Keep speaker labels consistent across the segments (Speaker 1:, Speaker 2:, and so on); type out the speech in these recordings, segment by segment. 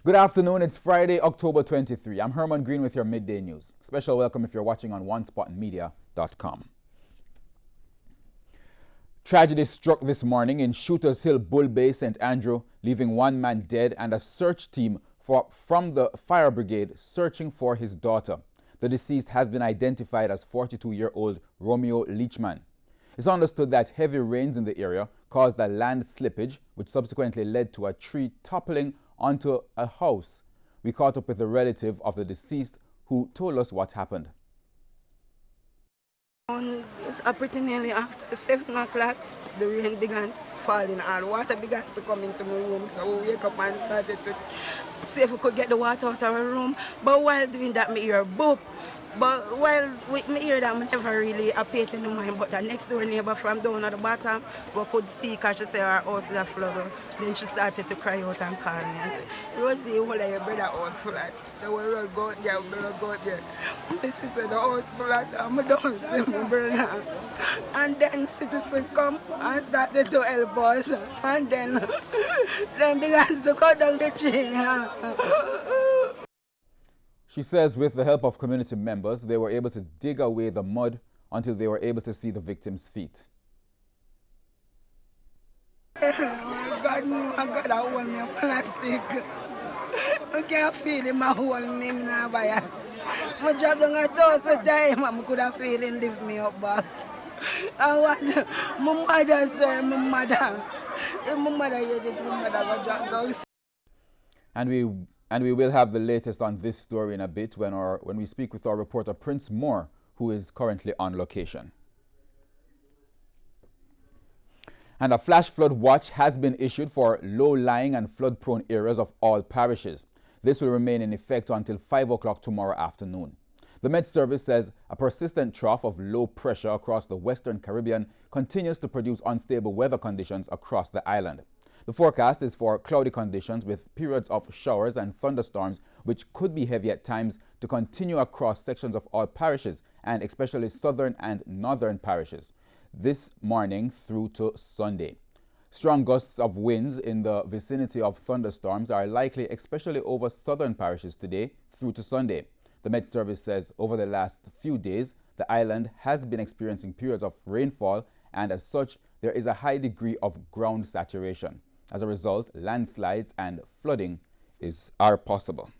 Speaker 1: Good afternoon, it's Friday, October 23. I'm Herman Green with your midday news. Special welcome if you're watching on onespotmedia.com. Tragedy struck this morning in Shooters Hill, Bull Bay, St. Andrew, leaving one man dead and a search team from the fire brigade searching for his daughter. The deceased has been identified as 42-year-old Romeo Leachman. It's understood that heavy rains in the area caused a land slippage, which subsequently led to a tree toppling onto a house. We caught up with a relative of the deceased who told us what happened.
Speaker 2: It's pretty nearly after 7 o'clock, the rain began falling and water began to come into my room. So we wake up and started to see if we could get the water out of our room. But while doing that, me hear a boop. But while me hear that, I never really paid in mind. But the next door neighbor from down at the bottom, we could see because she said our house is flooded. Then she started to cry out and call me. I said, Rosie, whole of your brother house flooded. They were go out there, we go out there. This is the house flooded, and I don't see my brother. And then citizens come and started to help us. And then began to cut down the tree.
Speaker 1: She says with the help of community members, they were able to dig away the mud until they were able to see the victim's feet.
Speaker 2: God, I hold me a plastic. I can't feel him, I hold me now by it. I just don't have to time, I could have feel him lift me up back. I want my mother, sir, my mother. If my mother hear this, my mother will drop down.
Speaker 1: And we will have the latest on this story in a bit when we speak with our reporter Prince Moore, who is currently on location. And a flash flood watch has been issued for low-lying and flood-prone areas of all parishes. This will remain in effect until 5 o'clock tomorrow afternoon. The Met Service says a persistent trough of low pressure across the Western Caribbean continues to produce unstable weather conditions across the island. The forecast is for cloudy conditions with periods of showers and thunderstorms, which could be heavy at times, to continue across sections of all parishes and especially southern and northern parishes this morning through to Sunday. Strong gusts of winds in the vicinity of thunderstorms are likely, especially over southern parishes today through to Sunday. The Met Service says over the last few days, the island has been experiencing periods of rainfall, and as such, there is a high degree of ground saturation. As a result, landslides and flooding are possible.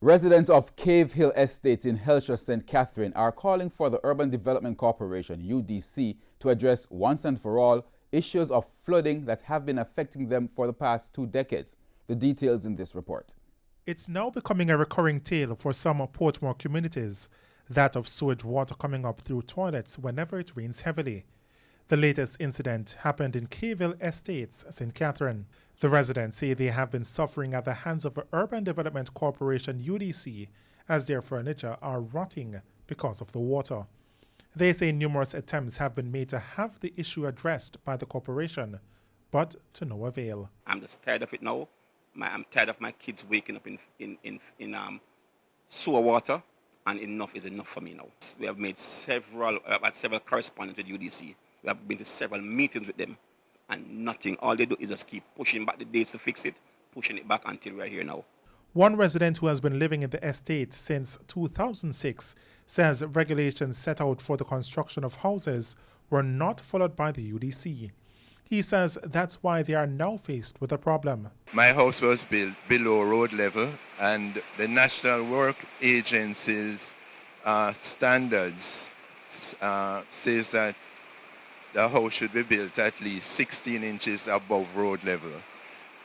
Speaker 1: Residents of Cave Hill Estate in Helsher, St. Catherine are calling for the Urban Development Corporation, UDC, to address once and for all issues of flooding that have been affecting them for the past 2 decades. The details in this report.
Speaker 3: It's now becoming a recurring tale for some Portmore communities, that of sewage water coming up through toilets whenever it rains heavily. The latest incident happened in Cave Hill Estates, St. Catherine. The residents say they have been suffering at the hands of the Urban Development Corporation UDC as their furniture are rotting because of the water. They say numerous attempts have been made to have the issue addressed by the corporation, but to no avail.
Speaker 4: I'm just tired of it now. I'm tired of my kids waking up in sewer water, and enough is enough for me now. We have made several correspondence with UDC. We have been to several meetings with them, and nothing. All they do is just keep pushing back the dates to fix it, pushing it back until we're here now.
Speaker 3: One resident who has been living in the estate since 2006 says regulations set out for the construction of houses were not followed by the UDC. He says that's why they are now faced with a problem.
Speaker 5: My house was built below road level, and the National Work Agency's standards says that the house should be built at least 16 inches above road level.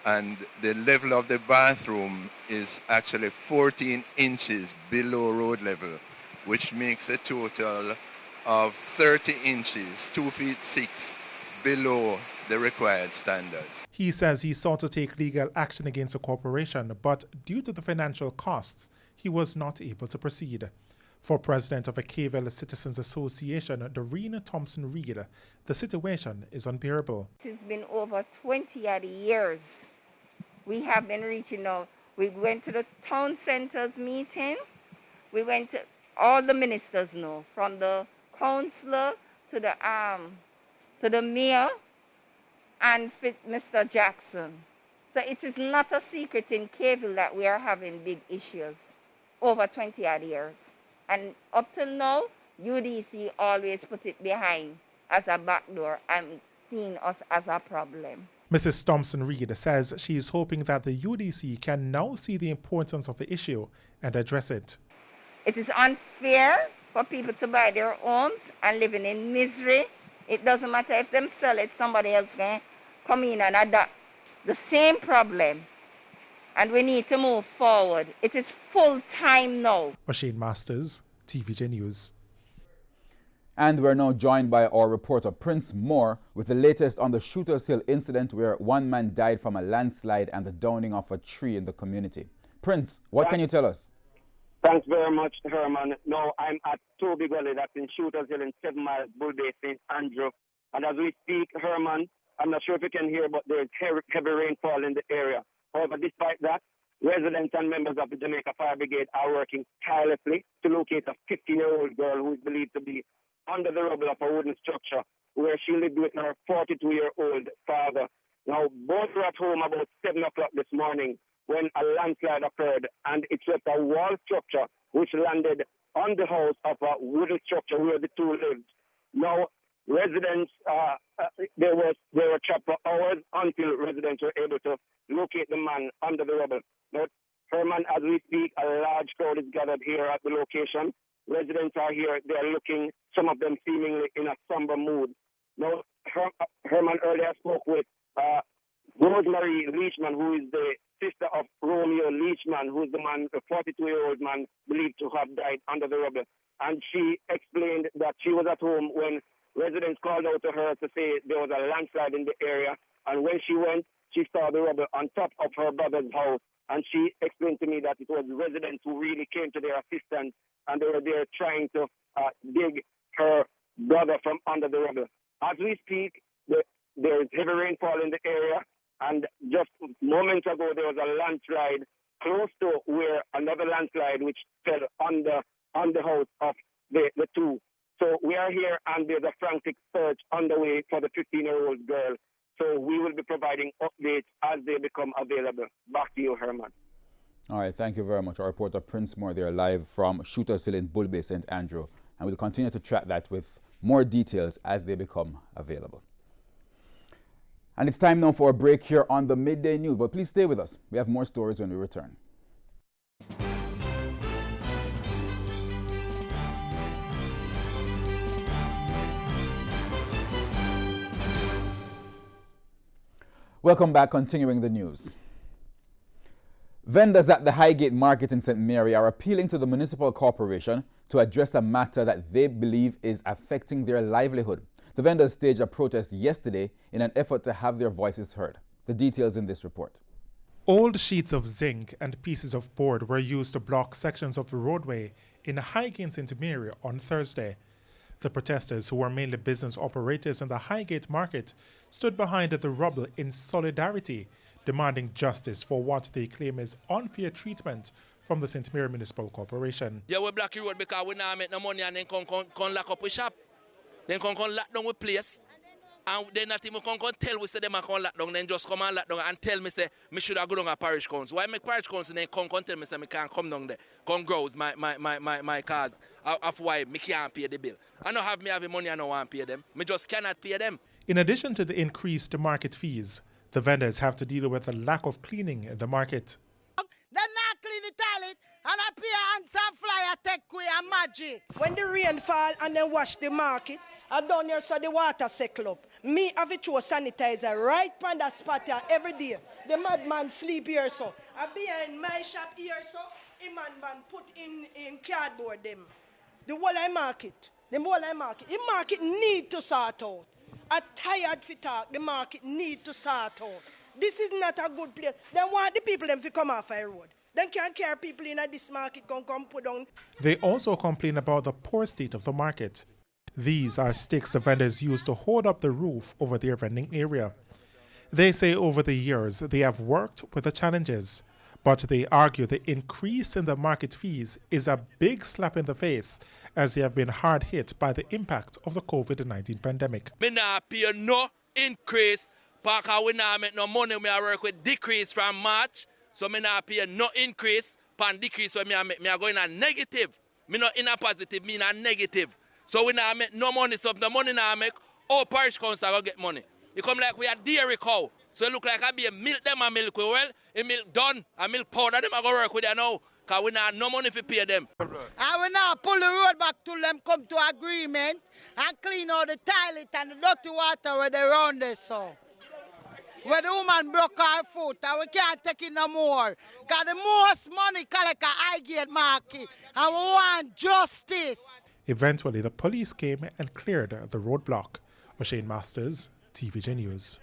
Speaker 5: And the level of the bathroom is actually 14 inches below road level, which makes a total of 30 inches, 2 feet 6 below the required standards.
Speaker 3: He says he sought to take legal action against the corporation, but due to the financial costs, he was not able to proceed. For president of the Cave Hill Citizens Association, Doreen Thompson-Reed, the situation is unbearable.
Speaker 6: It's been over 20 odd years. We have been reaching out. We went to the town centers meeting. We went to all the ministers now, from the councillor to the mayor, and Mr. Jackson. So it is not a secret in Caville that we are having big issues over 20 odd years. And up till now, UDC always put it behind as a backdoor and seen us as a problem.
Speaker 3: Mrs. Thompson-Reed says she is hoping that the UDC can now see the importance of the issue and address it.
Speaker 6: It is unfair for people to buy their homes and living in misery. It doesn't matter if them sell it, somebody else can come in and adopt the same problem. And we need to move forward. It is full time now.
Speaker 3: Machine Masters, TVJ News.
Speaker 1: And we're now joined by our reporter Prince Moore with the latest on the Shooters Hill incident where one man died from a landslide and the downing of a tree in the community. Prince, what can you tell us?
Speaker 7: Thanks very much, Herman. Now I'm at Toby Gully, that's in Shooters Hill in 7 miles, Bull Bay, St. Andrew. And as we speak, Herman, I'm not sure if you can hear, but there's heavy rainfall in the area. However, despite that, residents and members of the Jamaica Fire Brigade are working tirelessly to locate a 15-year-old girl who is believed to be under the rubble of a wooden structure where she lived with her 42-year-old father. Now, both were at home about 7 o'clock this morning when a landslide occurred, and it swept a wall structure which landed on the house of a wooden structure where the two lived. Now, residents, they were trapped for hours until residents were able to locate the man under the rubble. Now, Herman, as we speak, a large crowd is gathered here at the location. Residents are here. They are looking, some of them seemingly in a somber mood. Now, Herman earlier spoke with Rosemary Leachman, who is the sister of Romeo Leachman, who is the man, the 42-year-old man believed to have died under the rubble. And she explained that she was at home when residents called out to her to say there was a landslide in the area. And when she went, she saw the rubble on top of her brother's house. And she explained to me that it was residents who really came to their assistance, and they were there trying to dig her brother from under the rubble. As we speak, there is heavy rainfall in the area, and just moments ago there was a landslide close to where another landslide which fell on the house of the two. So we are here, and there's a frantic search underway for the 15-year-old girl. So we will be providing updates as they become available. Back to you, Herman.
Speaker 1: All right, thank you very much. Our reporter Prince Moore there live from Shooters Hill in Bull Bay, St. Andrew. And we'll continue to track that with more details as they become available. And it's time now for a break here on the Midday News. But please stay with us. We have more stories when we return. Welcome back, continuing the news. Vendors at the Highgate market in St. Mary are appealing to the municipal corporation to address a matter that they believe is affecting their livelihood. The vendors staged a protest yesterday in an effort to have their voices heard. The details in this report.
Speaker 3: Old sheets of zinc and pieces of board were used to block sections of the roadway in Highgate, St. Mary on Thursday. The protesters, who were mainly business operators in the Highgate market, stood behind the rubble in solidarity, demanding justice for what they claim is unfair treatment from the St. Mary Municipal Corporation.
Speaker 8: Yeah, we block the road because we not make no money and then come lock up with shop. Then come lock down with place. And then not even come tell we say them come lock down, then just come and lock down and tell me say me should have go down a parish council. Why make parish council then come tell me say me can't come down there, come grouse my cars of why me can't pay the bill. I don't have me having money and I don't want to pay them. Me just cannot pay them.
Speaker 3: In addition to the increased market fees, the vendors have to deal with the lack of cleaning in the market.
Speaker 9: They not clean the toilet and I pay and some flyer take away and magic. When the rain fall and then wash the market, I down here so the water settle up. Me have to throw sanitizer right on that spot here every day. The madman sleep here so. I behind my shop here so, the man put in cardboard them. The whole I market. The market need to sort out. I'm tired for talk. The market need to sort out. This is not a good place. They want the people them to come off the road. They can't carry people in this market come put down.
Speaker 3: They also complain about the poor state of the market. These are sticks the vendors use to hold up the roof over their vending area. They say over the years they have worked with the challenges, but they argue the increase in the market fees is a big slap in the face as they have been hard hit by the impact of the COVID-19 pandemic.
Speaker 8: Me not pay no increase Because we not make no money, me I work with decrease from March, so me not pay no increase, pan decrease, so me I go in a negative. Me not in a positive, me in a negative. So we not make no money, so if the money not make, all parish council go get money. It come like we are dairy cow. So it look like I be a milk them and milk well, a milk done, a milk powder them I go work with you now. Because we not no money to pay them.
Speaker 9: And we now pull the road back till them come to agreement and clean out the toilet and the dirty water where they run there so. Where the woman broke her foot and we can't take it no more. Because the most money collect a Highgate market and we want justice.
Speaker 3: Eventually, the police came and cleared the roadblock. O'Shane Masters, TVJ News.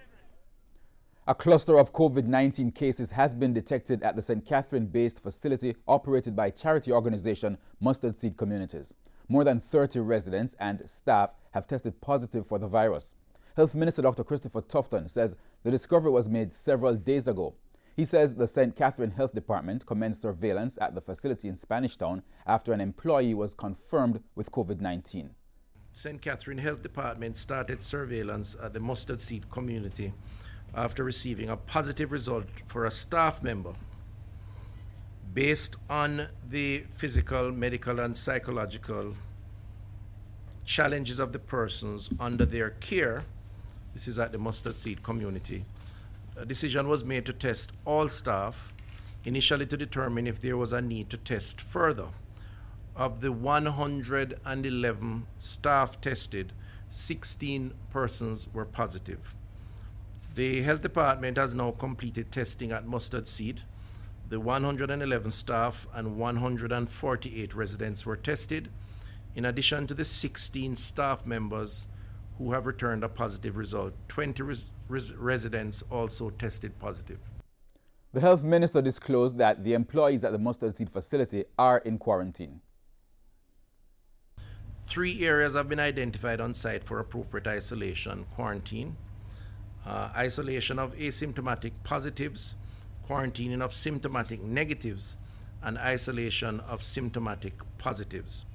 Speaker 1: A cluster of COVID-19 cases has been detected at the St. Catherine-based facility operated by charity organization Mustard Seed Communities. More than 30 residents and staff have tested positive for the virus. Health Minister Dr. Christopher Tufton says the discovery was made several days ago. He says the St. Catherine Health Department commenced surveillance at the facility in Spanish Town after an employee was confirmed with COVID-19.
Speaker 10: St. Catherine Health Department started surveillance at the Mustard Seed community after receiving a positive result for a staff member. Based on the physical, medical, and psychological challenges of the persons under their care, this is at the Mustard Seed community, a decision was made to test all staff, initially to determine if there was a need to test further. Of the 111 staff tested, 16 persons were positive. The health department has now completed testing at Mustard Seed. The 111 staff and 148 residents were tested, in addition to the 16 staff members who have returned a positive result. 20 residents also tested positive.
Speaker 1: The health minister disclosed that the employees at the Mustard Seed facility are in quarantine.
Speaker 10: 3 areas have been identified on site for appropriate isolation, quarantine. Isolation of asymptomatic positives, quarantining of symptomatic negatives, and isolation of symptomatic positives.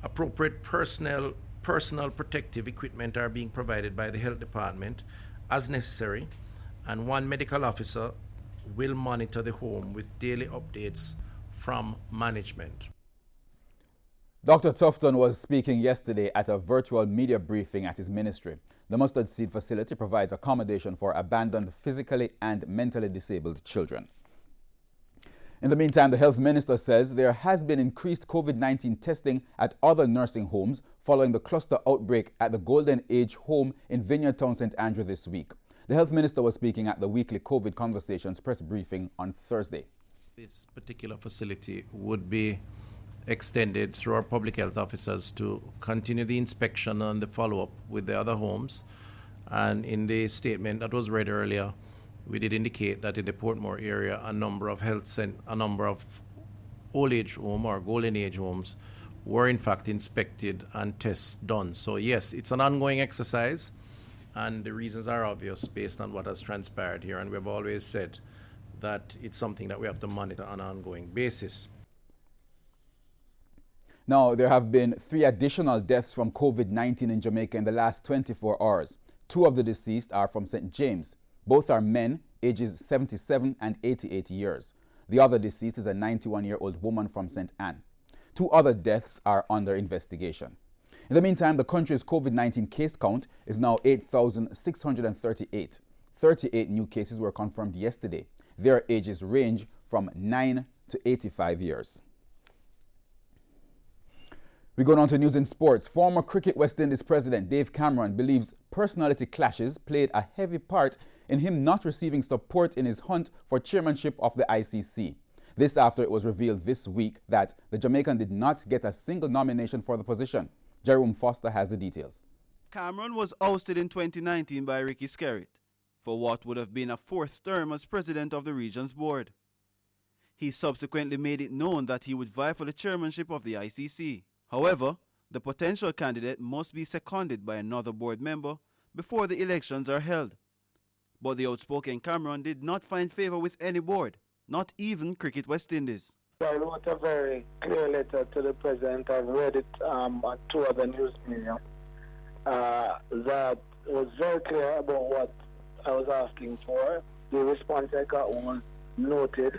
Speaker 10: Appropriate personal protective equipment are being provided by the health department as necessary, and 1 medical officer will monitor the home with daily updates from management.
Speaker 1: Dr. Tufton was speaking yesterday at a virtual media briefing at his ministry. The Mustard Seed facility provides accommodation for abandoned physically and mentally disabled children. In the meantime, the health minister says there has been increased COVID-19 testing at other nursing homes following the cluster outbreak at the Golden Age home in Vineyard Town, St. Andrew this week. The health minister was speaking at the weekly COVID Conversations press briefing on Thursday.
Speaker 10: This particular facility would be extended through our public health officers to continue the inspection and the follow-up with the other homes. And in the statement that was read earlier, we did indicate that in the Portmore area, a number of old age home or golden age homes were in fact inspected and tests done. So yes, it's an ongoing exercise, and the reasons are obvious based on what has transpired here. And we've always said that it's something that we have to monitor on an ongoing basis.
Speaker 1: Now, there have been 3 additional deaths from COVID-19 in Jamaica in the last 24 hours. 2 of the deceased are from St. James. Both are men, ages 77 and 88 years. The other deceased is a 91-year-old woman from St. Anne. 2 other deaths are under investigation. In the meantime, the country's COVID-19 case count is now 8,638. 38 new cases were confirmed yesterday. Their ages range from 9 to 85 years. We go on to news in sports. Former Cricket West Indies president Dave Cameron believes personality clashes played a heavy part in him not receiving support in his hunt for chairmanship of the ICC. This after it was revealed this week that the Jamaican did not get a single nomination for the position. Jerome Foster has the details.
Speaker 11: Cameron was ousted in 2019 by Ricky Skerritt for what would have been a 4th term as president of the region's board. He subsequently made it known that he would vie for the chairmanship of the ICC. However, the potential candidate must be seconded by another board member before the elections are held. But the outspoken Cameron did not find favor with any board, not even Cricket West Indies.
Speaker 12: I wrote a very clear letter to the president. I've read it on 2 other news media that was very clear about what I was asking for. The response I got was noted,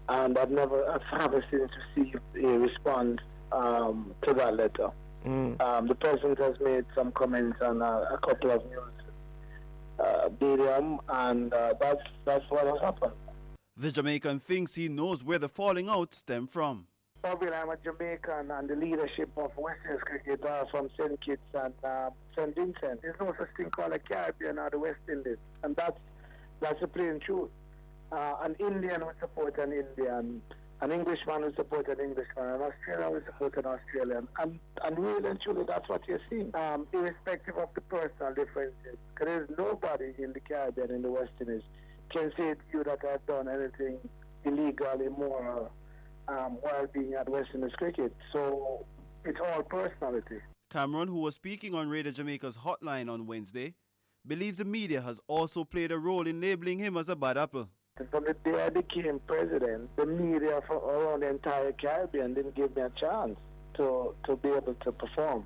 Speaker 12: and I haven't since received a response to that letter. The president has made some comments on a couple of news medium, and that's what has happened.
Speaker 11: The Jamaican thinks he knows where the falling out stemmed from.
Speaker 12: Probably I'm a Jamaican, and the leadership of West Indies cricket are from St. Kitts and St. Vincent. There's no such thing called a Caribbean or the West Indies, and that's the plain truth. An Indian will support an Indian, an Englishman will support an Englishman, an Australian will support an Australian, and really and truly that's what you're seeing, irrespective of the personal differences. Because there's nobody in the Caribbean, in the West Indies, can say to you that I've done anything illegal, immoral, while being at West Indies cricket. So it's all personality.
Speaker 11: Cameron, who was speaking on Radio Jamaica's hotline on Wednesday, believes the media has also played a role in labeling him as a bad apple.
Speaker 12: From the day I became president, the media from around the entire Caribbean didn't give me a chance to be able to perform.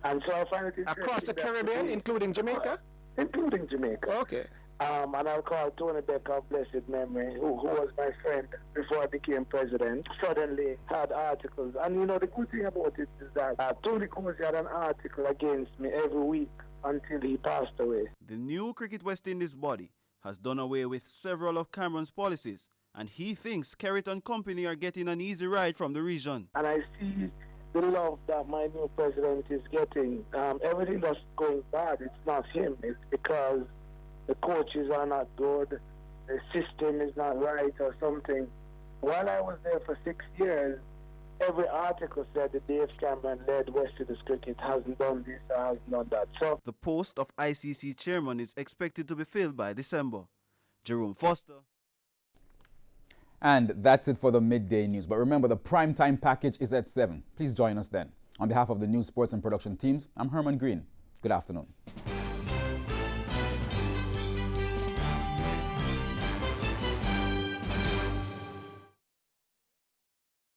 Speaker 12: And so I find it interesting.
Speaker 13: Across the Caribbean, including Jamaica?
Speaker 12: Including Jamaica.
Speaker 13: Okay.
Speaker 12: And I'll call Tony Becker of blessed memory, who was my friend before I became president, suddenly had articles. And you know, the good thing about it is that Tony Cousy had an article against me every week until he passed away.
Speaker 11: The new Cricket West Indies body has done away with several of Cameron's policies, and he thinks Kerrit and company are getting an easy ride from the region.
Speaker 12: And I see the love that my new president is getting. Everything that's going bad, it's not him. It's because the coaches are not good, the system is not right or something. While I was there for 6 years, every article said that Dave Cameron led West Indies cricket hasn't done this or hasn't done that. So
Speaker 11: the post of ICC chairman is expected to be filled by December. Jerome Foster.
Speaker 1: And that's it for the midday news. But remember, the primetime package is at 7. Please join us then. On behalf of the news, sports and production teams, I'm Herman Green. Good afternoon.